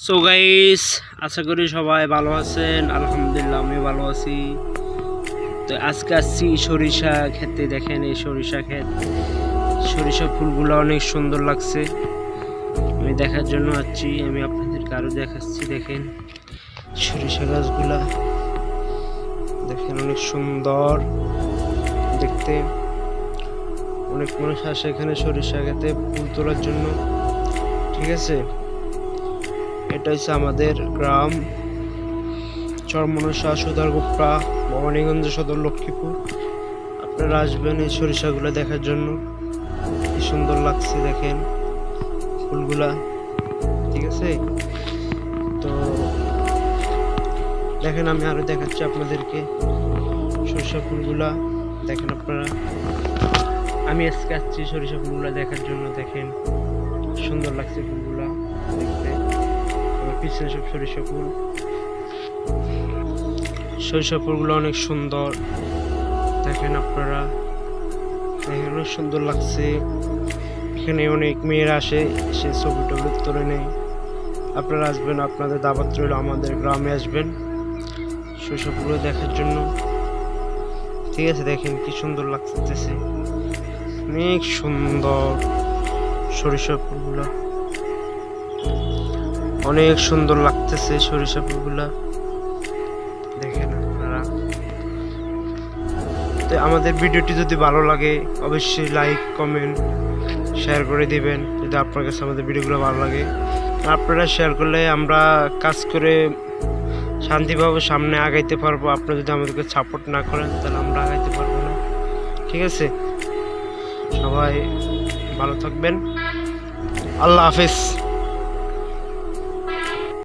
So guys, আশা করি সবাই ভালো আছেন। আলহামদুলিল্লাহ আমি ভালো আছি। তো আজকে আসছি সরিষা খেতে। দেখেন এই সরিষা ক্ষেত, সরিষা ফুলগুলো অনেক সুন্দর লাগছে। আমি দেখার জন্য আসছি, আমি আপনাদেরকে আরো দেখাচ্ছি। দেখেন সরিষা গাছগুলা, দেখেন অনেক সুন্দর দেখতে। অনেক মানুষ আসে এখানে সরিষা খেতে ফুল তোলার জন্য। ঠিক আছে, এটা হচ্ছে আমাদের গ্রাম চরমনসা, সুদারগুপ্তা, ভবানীগঞ্জ সদর, লক্ষ্মীপুর। আপনারা আসবেন এই সরিষাগুলো দেখার জন্য। কি সুন্দর লাগছে দেখেন ফুলগুলা। ঠিক আছে, তো দেখেন আমি আরো দেখাচ্ছি আপনাদেরকে সরিষা ফুলগুলা। দেখেন আপনারা, আমি আজকে আসছি সরিষা ফুলগুলা দেখার জন্য। দেখেন সুন্দর লাগছে ফুলগুলা দেখতে। আমার পিছনে সব সরিষা ফুল, সরিষা ফুলগুলো অনেক সুন্দর। দেখেন আপনারা, দেখেন অনেক সুন্দর লাগছে। এখানে অনেক মেয়েরা আসে, সে ছবি টবি তুলে নেয়। আপনারা আসবেন, আপনাদের দাওয়াত রইল, আমাদের গ্রামে আসবেন সরিষা ফুলগুলো দেখার জন্য। ঠিক আছে, দেখেন কি সুন্দর লাগতেছে, অনেক সুন্দর সরিষা ফুলগুলা, অনেক সুন্দর লাগতেছে সরিষা ফুলগুলা। দেখেন আপনারা, তো আমাদের ভিডিওটি যদি ভালো লাগে অবশ্যই লাইক, কমেন্ট, শেয়ার করে দিবেন। যদি আপনার কাছে আমাদের ভিডিওগুলো ভালো লাগে, আপনারা শেয়ার করলে আমরা কাজ করে শান্তিভাবে সামনে আগাইতে পারবো। আপনারা যদি আমাদেরকে সাপোর্ট না করেন তাহলে আমরা আগাইতে পারবো না। ঠিক আছে, সবাই ভালো থাকবেন। আল্লাহ হাফেজ।